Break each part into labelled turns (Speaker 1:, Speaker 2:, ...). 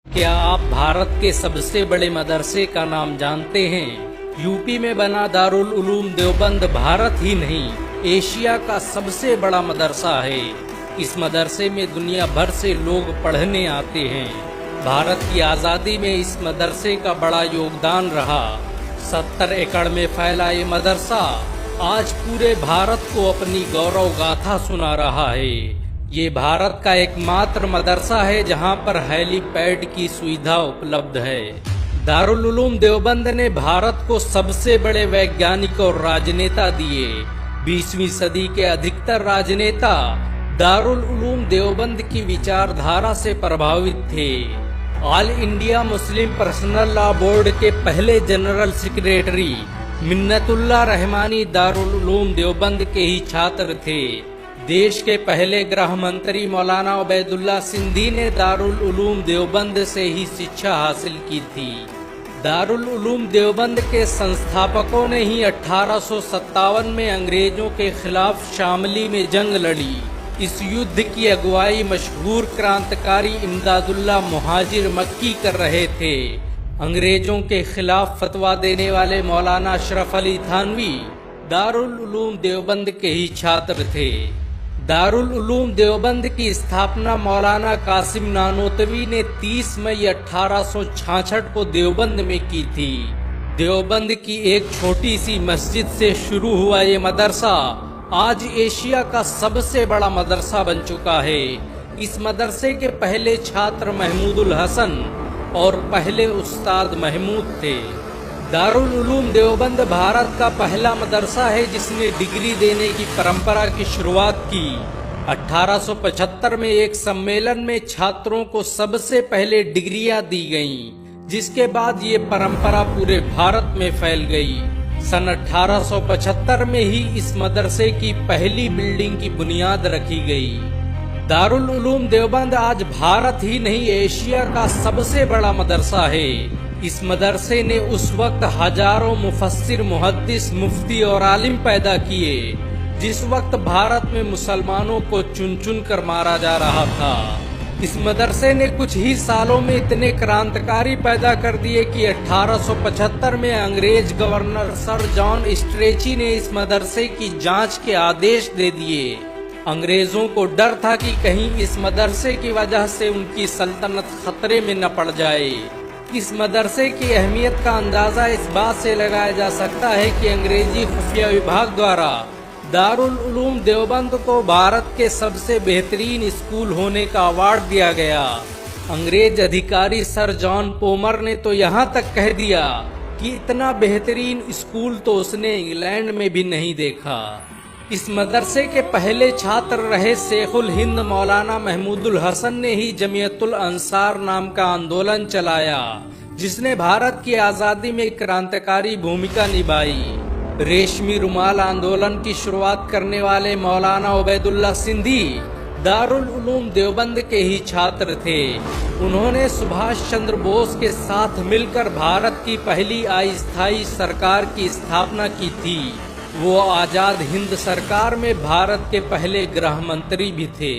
Speaker 1: क्या आप भारत के सबसे बड़े मदरसे का नाम जानते हैं? यूपी में बना दारुल उलूम देवबंद भारत ही नहीं, एशिया का सबसे बड़ा मदरसा है। इस मदरसे में दुनिया भर से लोग पढ़ने आते हैं। भारत की आज़ादी में इस मदरसे का बड़ा योगदान रहा। 70 एकड़ में फैला ये मदरसा आज पूरे भारत को अपनी गौरव गाथा सुना रहा है। ये भारत का एकमात्र मदरसा है जहां पर हेलीपैड की सुविधा उपलब्ध है। दारुल उलूम देवबंद ने भारत को सबसे बड़े वैज्ञानिक और राजनेता दिए। 20वीं सदी के अधिकतर राजनेता दारुल उलूम देवबंद की विचारधारा से प्रभावित थे। All India Muslim personal law board के पहले जनरल सेक्रेटरी मिन्नतुल्लाह रहमानी दारुल उलूम देवबंद के ही छात्र थे। देश के पहले गृह मंत्री मौलाना उबैदुल्ला सिंधी ने दारुल उलूम देवबंद से ही शिक्षा हासिल की थी। दारुल उलूम देवबंद के संस्थापकों ने ही 1857 में अंग्रेजों के खिलाफ शामली में जंग लड़ी। इस युद्ध की अगुवाई मशहूर क्रांतिकारी इमदादुल्ला मुहाजिर मक्की कर रहे थे। अंग्रेजों के खिलाफ फतवा देने वाले मौलाना अशरफ अली थानवी दारुल उलूम देवबंद के ही छात्र थे। दारुल उलूम देवबंद की स्थापना मौलाना कासिम नानोतवी ने 30 मई 1866 को देवबंद में की थी। देवबंद की एक छोटी सी मस्जिद से शुरू हुआ ये मदरसा आज एशिया का सबसे बड़ा मदरसा बन चुका है। इस मदरसे के पहले छात्र महमूदुल हसन और पहले उस्ताद महमूद थे। दारुल उलूम देवबंद भारत का पहला मदरसा है जिसने डिग्री देने की परंपरा की शुरुआत की। 1875 में एक सम्मेलन में छात्रों को सबसे पहले डिग्रियां दी गईं, जिसके बाद ये परंपरा पूरे भारत में फैल गई। सन 1875 में ही इस मदरसे की पहली बिल्डिंग की बुनियाद रखी गई। दारुल उलूम देवबंद आज भारत ही नहीं एशिया का सबसे बड़ा मदरसा है। इस मदरसे ने उस वक्त हजारों मुफस्सिर, मुहद्दिस, मुफ्ती और आलिम पैदा किए जिस वक्त भारत में मुसलमानों को चुन चुन कर मारा जा रहा था। इस मदरसे ने कुछ ही सालों में इतने क्रांतिकारी पैदा कर दिए कि 1875 में अंग्रेज गवर्नर सर जॉन स्ट्रेची ने इस मदरसे की जांच के आदेश दे दिए। अंग्रेजों को डर था कि कहीं इस मदरसे की वजह से उनकी सल्तनत खतरे में न पड़ जाए। इस मदरसे की अहमियत का अंदाजा इस बात से लगाया जा सकता है कि अंग्रेजी खुफिया विभाग द्वारा दारुल उलूम देवबंद को भारत के सबसे बेहतरीन स्कूल होने का अवार्ड दिया गया। अंग्रेज अधिकारी सर जॉन पोमर ने तो यहाँ तक कह दिया कि इतना बेहतरीन स्कूल तो उसने इंग्लैंड में भी नहीं देखा। इस मदरसे के पहले छात्र रहे शेखुल हिंद मौलाना महमूदुल हसन ने ही जमीयतुल अंसार नाम का आंदोलन चलाया, जिसने भारत की आज़ादी में क्रांतिकारी भूमिका निभाई। रेशमी रुमाल आंदोलन की शुरुआत करने वाले मौलाना उबैदुल्ला सिंधी दारुल उलूम देवबंद के ही छात्र थे। उन्होंने सुभाष चंद्र बोस के साथ मिलकर भारत की पहली अस्थायी सरकार की स्थापना की थी। वो आजाद हिंद सरकार में भारत के पहले गृह मंत्री भी थे।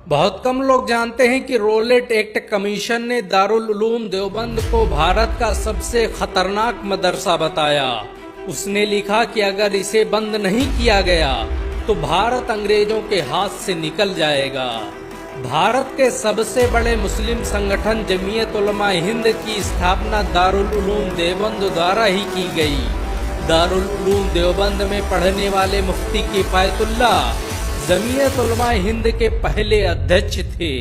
Speaker 1: बहुत कम लोग जानते हैं कि रोलेट एक्ट कमीशन ने दारुल उलूम देवबंद को भारत का सबसे खतरनाक मदरसा बताया। उसने लिखा कि अगर इसे बंद नहीं किया गया तो भारत अंग्रेजों के हाथ से निकल जाएगा। भारत के सबसे बड़े मुस्लिम संगठन जमीयत उलमा हिंद की स्थापना दारुल उलूम देवबंद द्वारा ही की गई। दारुल उलूम देवबंद में पढ़ने वाले मुफ्ती किफायतुल्लाह जमीयत उलमा हिंद के पहले अध्यक्ष थे।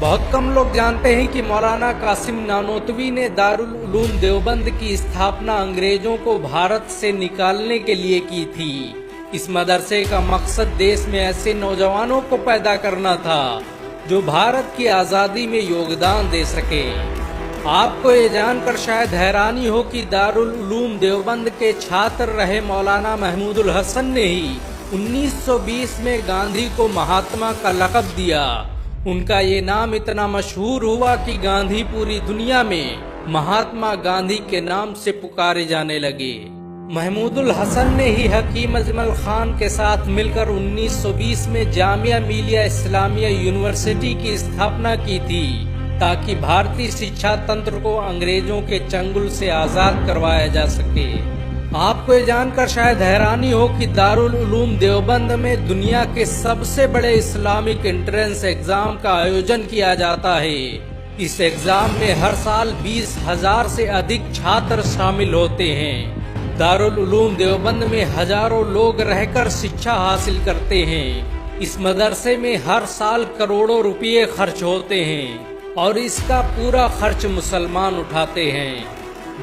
Speaker 1: बहुत कम लोग जानते हैं कि मौलाना कासिम नानोतवी ने दारुल उलूम देवबंद की स्थापना अंग्रेजों को भारत से निकालने के लिए की थी। इस मदरसे का मकसद देश में ऐसे नौजवानों को पैदा करना था जो भारत की आज़ादी में योगदान दे सके। आपको ये जानकर शायद हैरानी हो कि दारुल उलूम देवबंद के छात्र रहे मौलाना महमूदुल हसन ने ही 1920 में गांधी को महात्मा का लक़ब दिया। उनका ये नाम इतना मशहूर हुआ कि गांधी पूरी दुनिया में महात्मा गांधी के नाम से पुकारे जाने लगे। महमूदुल हसन ने ही हकीम अजमल खान के साथ मिलकर 1920 में जामिया मिलिया इस्लामिया यूनिवर्सिटी की स्थापना की थी। ताकि भारतीय शिक्षा तंत्र को अंग्रेजों के चंगुल से आजाद करवाया जा सके। आपको ये जानकर शायद हैरानी हो कि दारुल उलूम देवबंद में दुनिया के सबसे बड़े इस्लामिक एंट्रेंस एग्जाम का आयोजन किया जाता है। इस एग्जाम में हर साल 20,000 से अधिक छात्र शामिल होते हैं। दारुल उलूम देवबंद में हजारों लोग रहकर शिक्षा हासिल करते हैं। इस मदरसे में हर साल करोड़ों रुपये खर्च होते हैं और इसका पूरा खर्च मुसलमान उठाते हैं।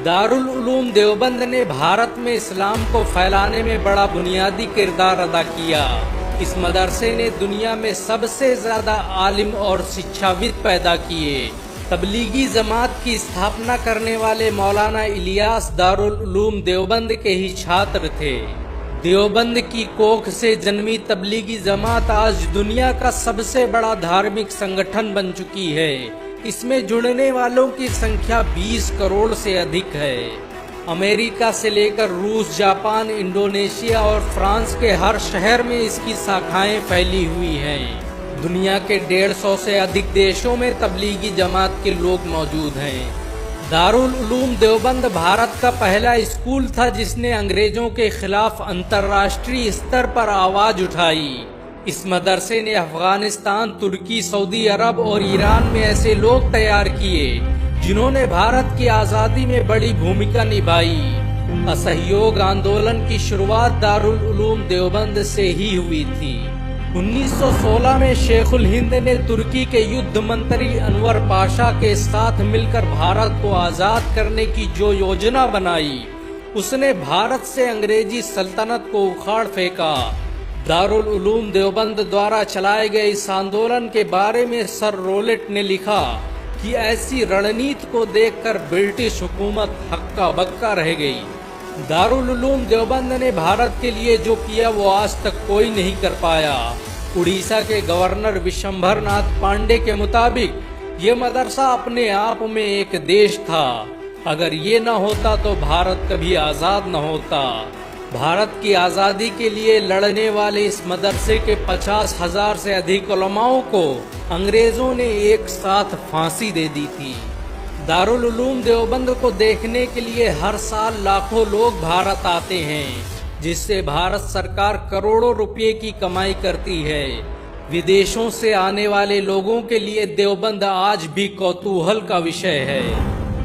Speaker 1: दारुल उलूम देवबंद ने भारत में इस्लाम को फैलाने में बड़ा बुनियादी किरदार अदा किया। इस मदरसे ने दुनिया में सबसे ज्यादा आलिम और शिक्षाविद पैदा किए। तबलीगी जमात की स्थापना करने वाले मौलाना इलियास दारुल उलूम देवबंद के ही छात्र थे। देवबंद की कोख से जन्मी तबलीगी जमात आज दुनिया का सबसे बड़ा धार्मिक संगठन बन चुकी है। इसमें जुड़ने वालों की संख्या 20 करोड़ से अधिक है। अमेरिका से लेकर रूस, जापान, इंडोनेशिया और फ्रांस के हर शहर में इसकी शाखाएं फैली हुई हैं। दुनिया के 150 से अधिक देशों में तबलीगी जमात के लोग मौजूद हैं। दारुल उलूम देवबंद भारत का पहला स्कूल था जिसने अंग्रेजों के खिलाफ अंतर्राष्ट्रीय स्तर पर आवाज उठाई। इस मदरसे ने अफगानिस्तान, तुर्की, सऊदी अरब और ईरान में ऐसे लोग तैयार किए जिन्होंने भारत की आजादी में बड़ी भूमिका निभाई। असहयोग आंदोलन की शुरुआत दारुल उलूम देवबंद से ही हुई थी। 1916 में शेखुल हिंद ने तुर्की के युद्ध मंत्री अनवर पाशा के साथ मिलकर भारत को आजाद करने की जो योजना बनाई, उसने भारत से अंग्रेजी सल्तनत को उखाड़ फेंका। दारुल उलूम देवबंद द्वारा चलाए गए इस आंदोलन के बारे में सर रोलेट ने लिखा कि ऐसी रणनीति को देखकर ब्रिटिश हुकूमत हक्का बक्का रह गई। दारुल उलूम देवबंद ने भारत के लिए जो किया वो आज तक कोई नहीं कर पाया। उड़ीसा के गवर्नर विशंभर नाथ पांडे के मुताबिक ये मदरसा अपने आप में एक देश था। अगर ये न होता तो भारत कभी आजाद न होता। भारत की आज़ादी के लिए लड़ने वाले इस मदरसे के 50,000 से अधिक उलमाओं को अंग्रेजों ने एक साथ फांसी दे दी थी। दारुल उलूम देवबंद को देखने के लिए हर साल लाखों लोग भारत आते हैं, जिससे भारत सरकार करोड़ों रुपए की कमाई करती है। विदेशों से आने वाले लोगों के लिए देवबंद आज भी कौतूहल का विषय है।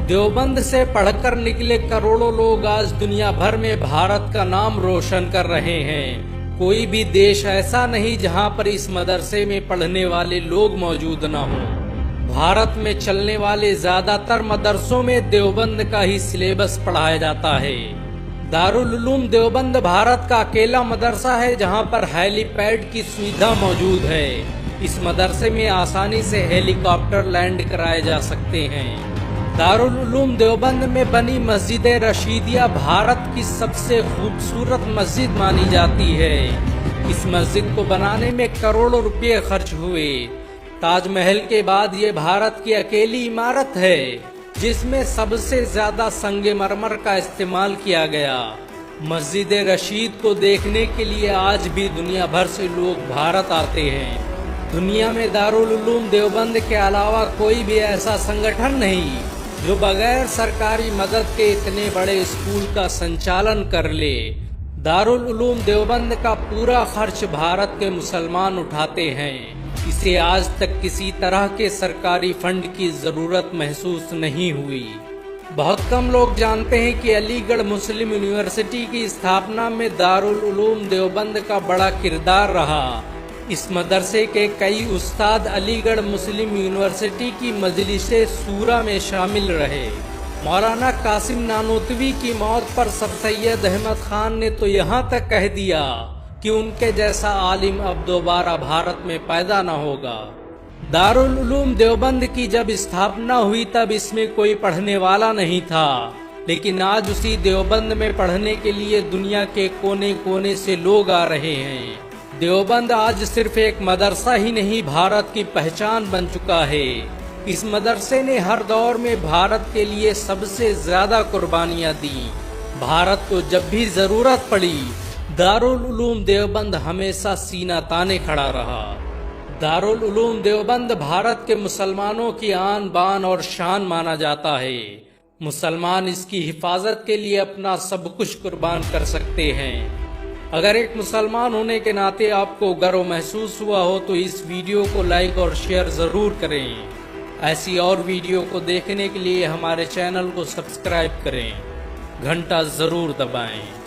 Speaker 1: देवबंद से पढ़कर निकले करोड़ों लोग आज दुनिया भर में भारत का नाम रोशन कर रहे हैं। कोई भी देश ऐसा नहीं जहां पर इस मदरसे में पढ़ने वाले लोग मौजूद न हों। भारत में चलने वाले ज्यादातर मदरसों में देवबंद का ही सिलेबस पढ़ाया जाता है। दारुल उलूम देवबंद भारत का अकेला मदरसा है जहां पर हेलीपैड की सुविधा मौजूद है। इस मदरसे में आसानी से हेलीकॉप्टर लैंड कराए जा सकते हैं। दारुल उलूम देवबंद में बनी मस्जिद रशीदिया भारत की सबसे खूबसूरत मस्जिद मानी जाती है। इस मस्जिद को बनाने में करोड़ों रुपए खर्च हुए। ताजमहल के बाद ये भारत की अकेली इमारत है जिसमें सबसे ज्यादा संगमरमर का इस्तेमाल किया गया। मस्जिद रशीद को देखने के लिए आज भी दुनिया भर से लोग भारत आते हैं। दुनिया में दारुल उलूम देवबंद के अलावा कोई भी ऐसा संगठन नहीं जो बगैर सरकारी मदद के इतने बड़े स्कूल का संचालन कर ले। दारुल उलूम देवबंद का पूरा खर्च भारत के मुसलमान उठाते हैं। इसे आज तक किसी तरह के सरकारी फंड की जरूरत महसूस नहीं हुई। बहुत कम लोग जानते हैं कि अलीगढ़ मुस्लिम यूनिवर्सिटी की स्थापना में दारुल उलूम देवबंद का बड़ा किरदार रहा। इस मदरसे के कई उस्ताद अलीगढ़ मुस्लिम यूनिवर्सिटी की मजलिसे सूरा में शामिल रहे। मौलाना कासिम नानोतवी की मौत पर सर सैयद अहमद खान ने तो यहाँ तक कह दिया कि उनके जैसा आलिम अब दोबारा भारत में पैदा न होगा। दारुल उलूम देवबंद की जब स्थापना हुई तब इसमें कोई पढ़ने वाला नहीं था, लेकिन आज उसी देवबंद में पढ़ने के लिए दुनिया के कोने कोने से लोग आ रहे हैं। देवबंद आज सिर्फ एक मदरसा ही नहीं, भारत की पहचान बन चुका है। इस मदरसे ने हर दौर में भारत के लिए सबसे ज्यादा कुर्बानियां दी। भारत को जब भी जरूरत पड़ी दारुल उलूम देवबंद हमेशा सीना ताने खड़ा रहा। दारुल उलूम देवबंद भारत के मुसलमानों की आन बान और शान माना जाता है। मुसलमान इसकी हिफाजत के लिए अपना सब कुछ कुर्बान कर सकते हैं। अगर एक मुसलमान होने के नाते आपको गर्व महसूस हुआ हो तो इस वीडियो को लाइक और शेयर ज़रूर करें। ऐसी और वीडियो को देखने के लिए हमारे चैनल को सब्सक्राइब करें, घंटा ज़रूर दबाएं।